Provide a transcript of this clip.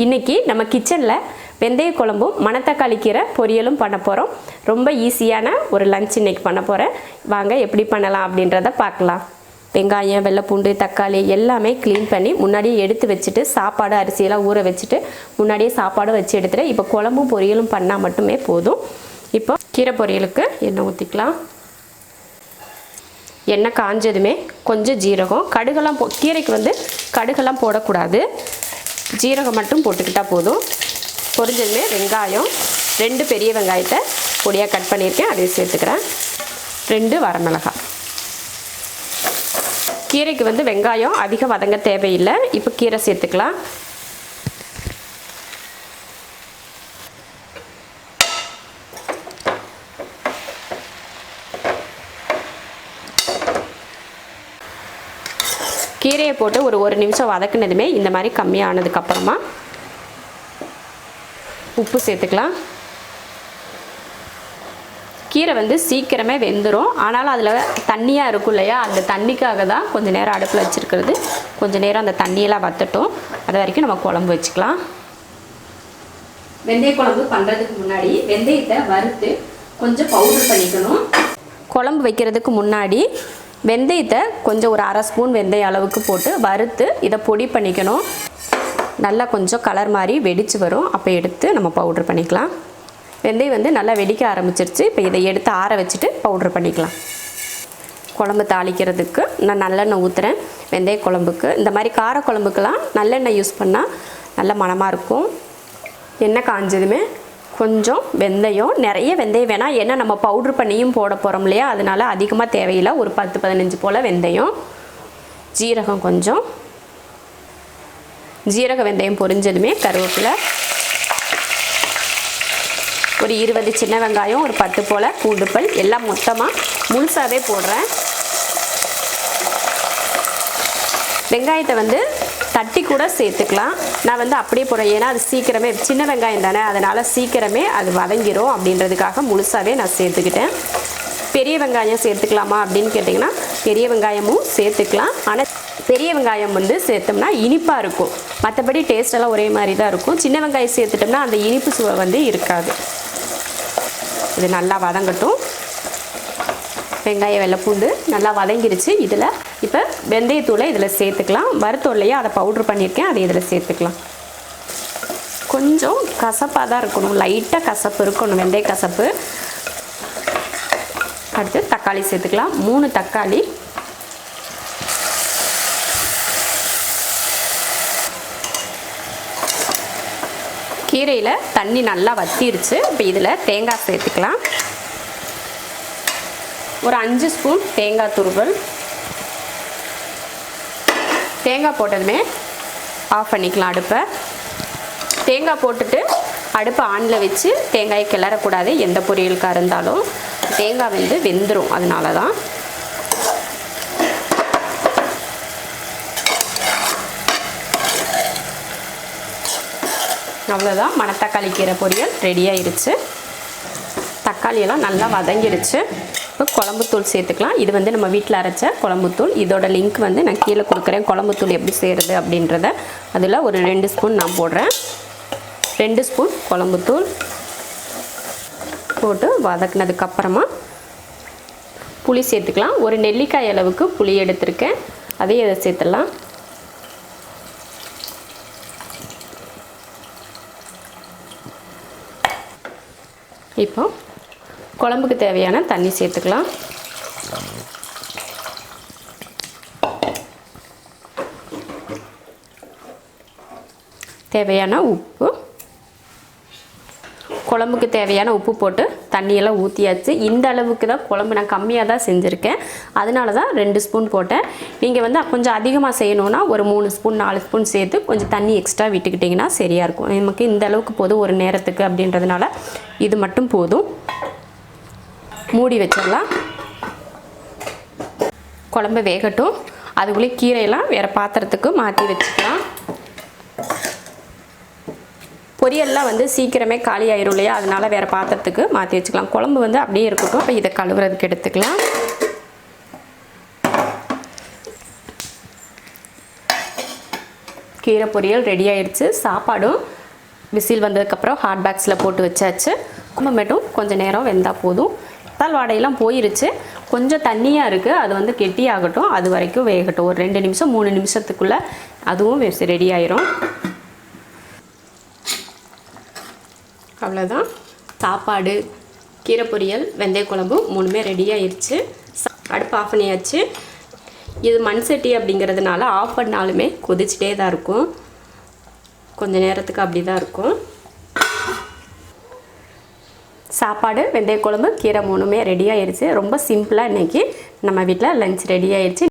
இன்றைக்கி நம்ம கிச்சனில் வெந்தய குழம்பும் மணத்தக்காளி கீரை பொரியலும் பண்ண போகிறோம். ரொம்ப ஈஸியான ஒரு லஞ்ச் இன்றைக்கி பண்ண போகிறேன். வாங்க எப்படி பண்ணலாம் அப்படின்றத பார்க்கலாம். வெங்காயம், வெள்ளைப்பூண்டு, தக்காளி எல்லாமே க்ளீன் பண்ணி முன்னாடியே எடுத்து வச்சுட்டு சாப்பாடு அரிசியெல்லாம் ஊற வச்சுட்டு முன்னாடியே சாப்பாடு வச்சு எடுத்துகிட்டு இப்போ குழம்பும் பொரியலும் பண்ணால் மட்டுமே போதும். இப்போ கீரை பொரியலுக்கு எண்ணெய் ஊற்றிக்கலாம். எண்ணெய் காஞ்சதுமே கொஞ்சம் ஜீரகம், கடுகெல்லாம் கீரைக்கு கடுகெல்லாம் போடக்கூடாது, ஜீரகம் மட்டும் போட்டுக்கிட்டால் போதும். பொரிஞ்சதுமே வெங்காயம், 2 பெரிய வெங்காயத்தை பொடியாக கட் பண்ணியிருக்கேன், அதை சேர்த்துக்கிறேன். 2 வரமிளகாய். கீரைக்கு வெங்காயம் அதிகம் வதங்க தேவையில்லை. இப்போ கீரை சேர்த்துக்கலாம். கீரையை போட்டு ஒரு நிமிஷம் வதக்குனதுமே இந்த மாதிரி கம்மியானதுக்கப்புறமா உப்பு சேர்த்துக்கலாம். கீரை சீக்கிரமே வெந்துடும். ஆனாலும் அதில் தண்ணியாக இருக்கும் இல்லையா, அந்த தண்ணிக்காக தான் கொஞ்சம் நேரம் அடுப்பில் வச்சுருக்கிறது. கொஞ்சம் நேரம் அந்த தண்ணியெல்லாம் வற்றட்டும். அது வரைக்கும் நம்ம குழம்பு வச்சுக்கலாம். வெந்தய குழம்பு பண்ணுறதுக்கு முன்னாடி வெந்தயத்தை வறுத்து கொஞ்சம் பவுடர் பண்ணிக்கணும். குழம்பு வைக்கிறதுக்கு முன்னாடி வெந்தயத்தை கொஞ்சம் ஒரு 1/2 ஸ்பூன் வெந்தயம் அளவுக்கு போட்டு வறுத்து இதை பொடி பண்ணிக்கணும். நல்லா கொஞ்சம் கலர் மாதிரி வெடித்து வரும். அப்போ எடுத்து நம்ம பவுட்ரு பண்ணிக்கலாம். வெந்தயம் நல்லா வெடிக்க ஆரம்பிச்சிருச்சு. இப்போ இதை எடுத்து ஆற வச்சுட்டு பவுட்ரு பண்ணிக்கலாம். குழம்பு தாளிக்கிறதுக்கு நான் நல்லெண்ணெய் ஊற்றுறேன். வெந்தய குழம்புக்கு இந்த மாதிரி கார குழம்புக்கெல்லாம் நல்லெண்ணெய் யூஸ் பண்ணால் நல்ல மணமாக இருக்கும். எண்ணெய் காஞ்சதுமே கொஞ்சம் வெந்தயம், நிறைய வெந்தயம் வேணாம், ஏன்னா நம்ம பவுட்ரு பண்ணியும் போட போகிறோம் இல்லையா, அதனால் அதிகமாக தேவையில்லை. ஒரு 10-15 போல் வெந்தயம், ஜீரகம் கொஞ்சம், ஜீரக வெந்தயம் பொரிஞ்சதுமே கருவேப்பிலை, ஒரு 20 சின்ன வெங்காயம், ஒரு 10 போல் பூண்டுப்பல், எல்லாம் மொத்தமாக முழுசாகவே போடுறேன். வெங்காயத்தை தட்டி கூட சேர்த்துக்கலாம். நான் அப்படியே போடுறேன், ஏன்னா அது சீக்கிரமே சின்ன வெங்காயம் தானே, அதனால் சீக்கிரமே அது வதங்கிடும் அப்படின்றதுக்காக முழுசாகவே நான் சேர்த்துக்கிட்டேன். பெரிய வெங்காயம் சேர்த்துக்கலாமா அப்படின்னு கேட்டிங்கன்னா பெரிய வெங்காயமும் சேர்த்துக்கலாம். ஆனால் பெரிய வெங்காயம் சேர்த்தோம்னா இனிப்பாக இருக்கும், மற்றபடி டேஸ்டெல்லாம் ஒரே மாதிரி தான் இருக்கும். சின்ன வெங்காயம் சேர்த்துட்டோம்னா அந்த இனிப்பு சுவை இருக்காது. இது நல்லா வதங்கட்டும். வெங்காயம், வெள்ளைப்பூண்டு நல்லா வதங்கிருச்சு. இதில் இப்போ வெந்தயத்தூளை இதில் சேர்த்துக்கலாம். வறுத்தோம் இல்லையா, அதை பவுட்ரு பண்ணியிருக்கேன், அதை இதில் சேர்த்துக்கலாம். கொஞ்சம் கசப்பாக தான் இருக்கணும், லைட்டாக கசப்பு இருக்கணும், வெந்தய கசப்பு. அடுத்து தக்காளி சேர்த்துக்கலாம். 3 தக்காளி. கீரையில் தண்ணி நல்லா வற்றிருச்சு. இப்போ இதில் தேங்காய் சேர்த்துக்கலாம். ஒரு 5 ஸ்பூன் தேங்காய் துருவல். தேங்காய் போட்டதுமே ஆஃப் பண்ணிக்கலாம் அடுப்பை. தேங்காய் போட்டுட்டு அடுப்பை ஆனில் வச்சு தேங்காயை கிளறக்கூடாது, எந்த பொரியலுக்காக இருந்தாலும். தேங்காய் வெந்துடும், அதனால தான். அவ்வளோதான், மணத்தக்காளி கீரை பொரியல் ரெடி ஆயிடுச்சு. தக்காளியெல்லாம் நல்லா வதங்கிடுச்சு. இப்போ குழம்புத்தூள் சேர்த்துக்கலாம். இது நம்ம வீட்டில் அரைச்ச குழம்புத்தூள். இதோட லிங்க் நான் கீழே கொடுக்குறேன், குழம்புத்தூள் எப்படி செய்கிறது அப்படின்றத. அதில் ஒரு 2 ஸ்பூன் நான் போடுறேன். 2 ஸ்பூன் குழம்புத்தூள் போட்டு வதக்குனதுக்கப்புறமா புளி சேர்த்துக்கலாம். ஒரு நெல்லிக்காய் அளவுக்கு புளி எடுத்திருக்கேன், அதையும் அதை சேர்த்துடலாம். இப்போ குழம்புக்கு தேவையான தண்ணி சேர்த்துக்கலாம். தேவையான உப்பு, குழம்புக்கு தேவையான உப்பு போட்டு தண்ணியெல்லாம் ஊற்றியாச்சு. இந்த அளவுக்கு தான் குழம்பு நான் கம்மியாக தான் செஞ்சுருக்கேன், அதனால தான் 2 ஸ்பூன் போட்டேன். நீங்கள் கொஞ்சம் அதிகமாக செய்யணுன்னா ஒரு 3 ஸ்பூன் 4 ஸ்பூன் சேர்த்து கொஞ்சம் தண்ணி எக்ஸ்ட்ரா விட்டுக்கிட்டிங்கன்னா சரியாக இருக்கும். நமக்கு இந்த அளவுக்கு போதும் ஒரு நேரத்துக்கு அப்படின்றதுனால இது மட்டும் போதும். மூடி வச்சிடலாம். குழம்பு வேகட்டும். அதுக்குள்ளே கீரையெல்லாம் வேறு பாத்திரத்துக்கு மாற்றி வச்சுக்கலாம். பொரியல்லாம் சீக்கிரமே காலி ஆயிரும் இல்லையா, அதனால் வேறு பாத்திரத்துக்கு மாற்றி வச்சுக்கலாம். குழம்பு அப்படியே இருக்கட்டும். இப்போ இதை கழுவுறதுக்கு எடுத்துக்கலாம். கீரை பொரியல் ரெடி ஆயிடுச்சு. சாப்பாடும் விசில் வந்ததுக்கப்புறம் ஹாட் பாக்ஸில் போட்டு வச்சாச்சு. மட்டும் கொஞ்சம் நேரம் வெந்தால் போதும். தக்காளி வாடையெல்லாம் போயிருச்சு. கொஞ்சம் தண்ணியாக இருக்குது, அது வந்து கெட்டியாகட்டும். அது வரைக்கும் வேகட்டும். ஒரு 2 நிமிஷம் 3 நிமிஷத்துக்குள்ளே அதுவும் ரெடி ஆயிரும். அவ்வளோதான். சாப்பாடு, கீரை பொரியல், வெந்தய குழம்பு 3மே ரெடி ஆயிடுச்சு. அடுப்பு ஆஃப் பண்ணியாச்சு. இது மண் சட்டி அப்படிங்கிறதுனால ஆஃப் பண்ணாலுமே கொதிச்சிட்டே தான் இருக்கும். கொஞ்சம் நேரத்துக்கு அப்படி தான் இருக்கும். சாப்பாடு, வெந்தய குழம்பு, கீரை 3மே ரெடி ஆயிடுச்சு. ரொம்ப சிம்பிளாக இன்றைக்கி நம்ம வீட்டில் லஞ்ச் ரெடி ஆயிடுச்சு.